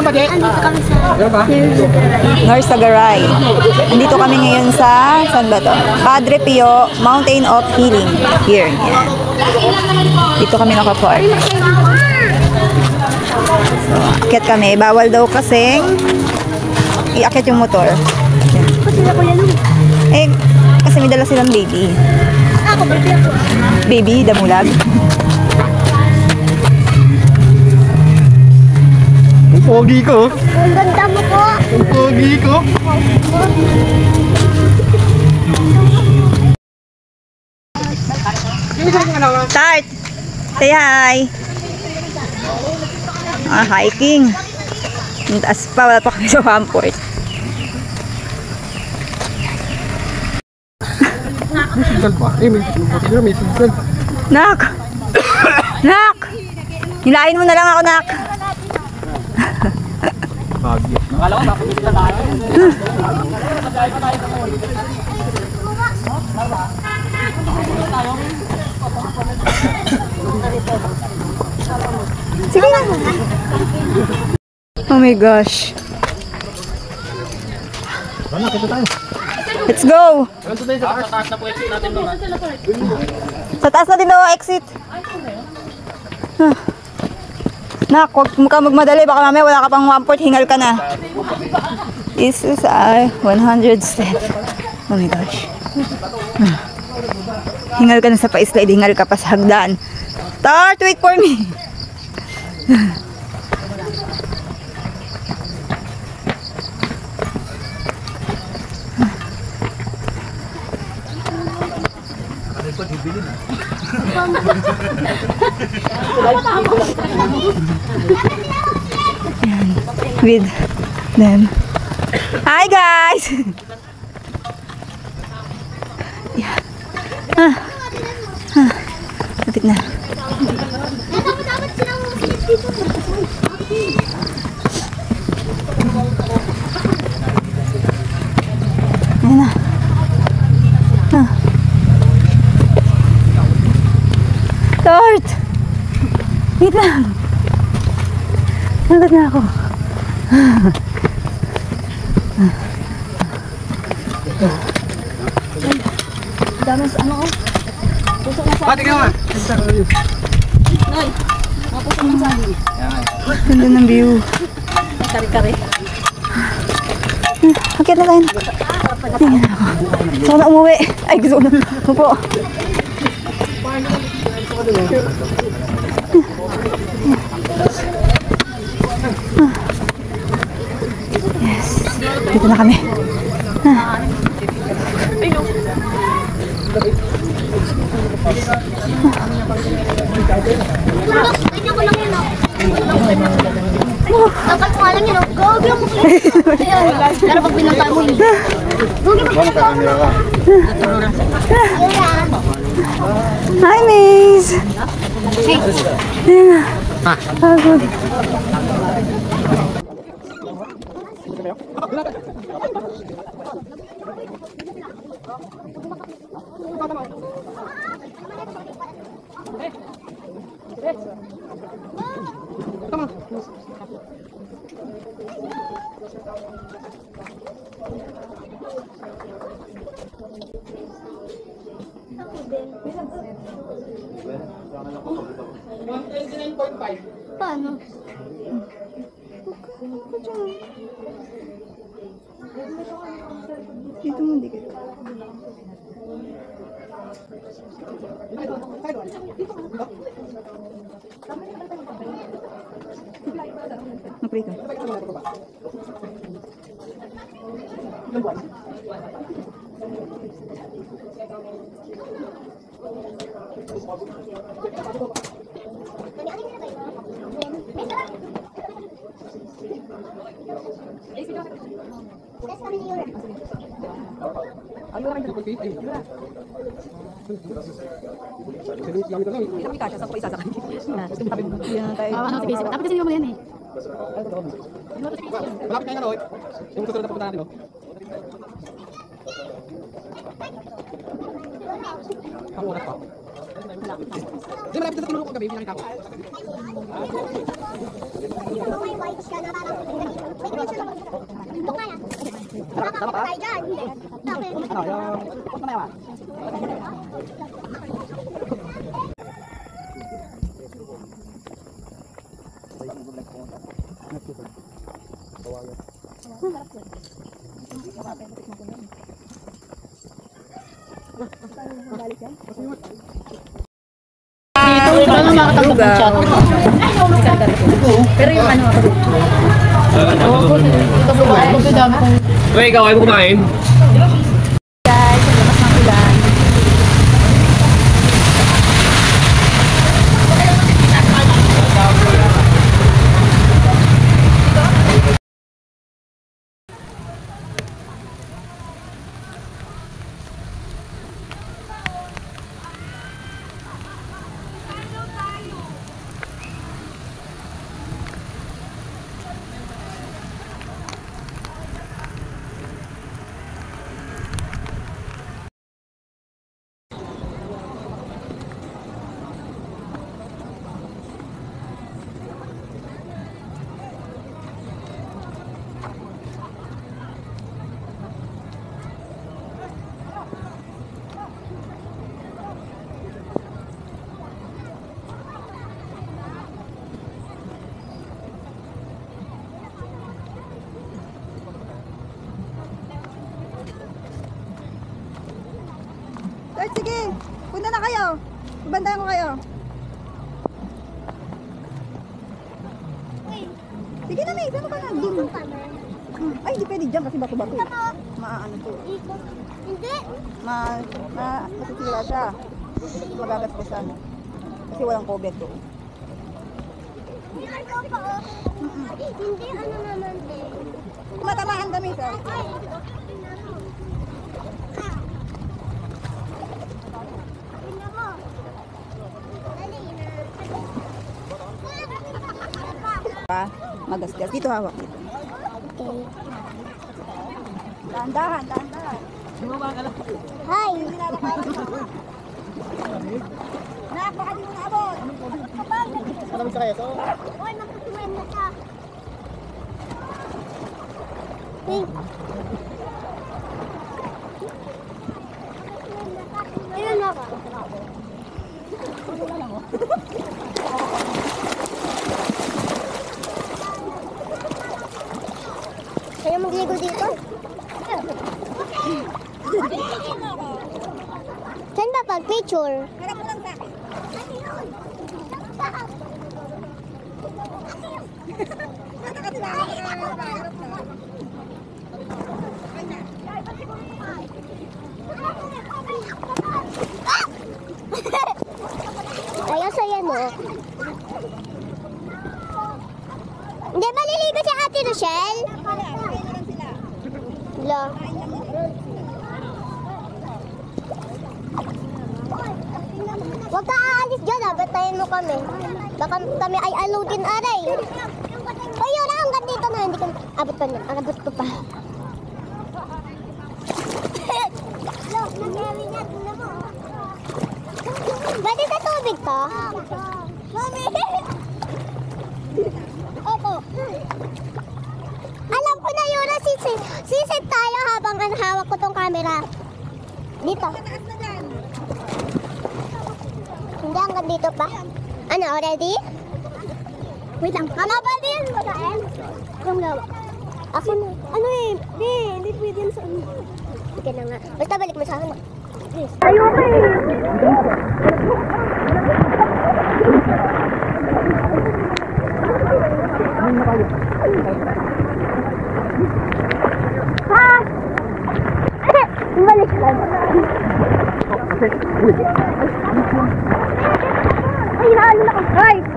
Andito kami sa North Sagaray. Nandito kami ngayon sa, saan ba to? Padre Pio, Mountain of Healing. Here. Yan. Dito kami nakapark. So, akit kami. Bawal daw kasing iakit yung motor. Yan. Eh, kasi may dala silang baby. Baby, damulag. Ang pogi ko. Ang ganda mo po. Ang pogi ko. Start! Say hi! Hiking. Ang taas pa, wala pa kami sa Hamport. May signal pa. May signal. Nak! Nak! Hilahin mo na lang ako, Nak. Nakala ko napagod na tayo. Sige na. Oh my gosh. Let's go. Sa taas na din daw ang exit. Nak, huwag ka magmadali. Baka mamaya wala ka pang 1 hingal ka na. This is 100 step. Oh my gosh. Hingal ka na sa pa-slide. Hingal ka pa sa hagdan. Start, wait for me. Yan, with them. Hi guys. Yeah. Lapit na. Ayan na. Start! Wait lang. Nagad na ako. Damas ano oh? Puso na sa... Pati ka naman! Noy! Mapuso na sa... Ganda ng view. Kari-kari. Akit na tayo. Tingnan ako. Gusto ko na umuwi. Ay, gusto ko na. Upo. Yes. Dito na kami. Dapat ko alam yun, gogi ako. Pero pag binanta mo yun. Gogi mo ka. Hi, Maze! Ayan na. Pagod. Paano? Dito mo dikit. Mag-pray ka. Ano lang yung pag-pay? Kami kasya sa isa sa kanya. Dapat kasi hindi mo yan eh. Malapit na nga, Roy. Yung susunod na pupunta natin, no? Ang oras pa. Hindi, malapit na sa tinulong ko gabi, pinakita ko. Nakakita tayo dyan. Bakit? Ano, yung... Post na mayaman. Uy, ikaw ayaw mo kumain? Guys, sa labas ng ulan. Guys, sige. Punta na kayo. Ibantayan ko kayo. Sige na, May. Saan ka na? Doon. Ay, hindi pwede dyan kasi bato-bato. Maano to. Hindi. Masisira siya. Magagaspasan. Kasi walang cover to. Hindi ano naman din. Matamaan kami, sir. Magasgas. Dito hawak dito. Okay. Dahan-dahan, dahan-dahan. Hi. Nak, baka di mo naabot. Malamig sa kayo, so... Oy, magkukumain na siya. Hey. Ilan na ka? Kaya magligo dito? Saan ba pag-picture? Harap mo lang sa akin. Ayaw saya mo. Hindi, maliligo si Ate Rochelle. Wala. Huwag ka aalis dyan, batayin mo kami. Baka kami ay aludin aray. Hoy, yun lang, hanggang dito na. Hindi ka abot pa na. Abot ko pa. Pwede sa tubig to? Mami! Opo. Alam ko na yun na sisit tayo habang hawak ko tong camera. Dito. Hindi, hanggang dito pa. Ano, already? Wait lang. Mama, pwede yun magain? Kung lawa. Ako na. Ano eh? Hindi pwede yun sa ano. Sige na nga. Basta balik mo sa akin. Please. Ayoko Ha! Balik lang. Ay, naano na ako. Ay!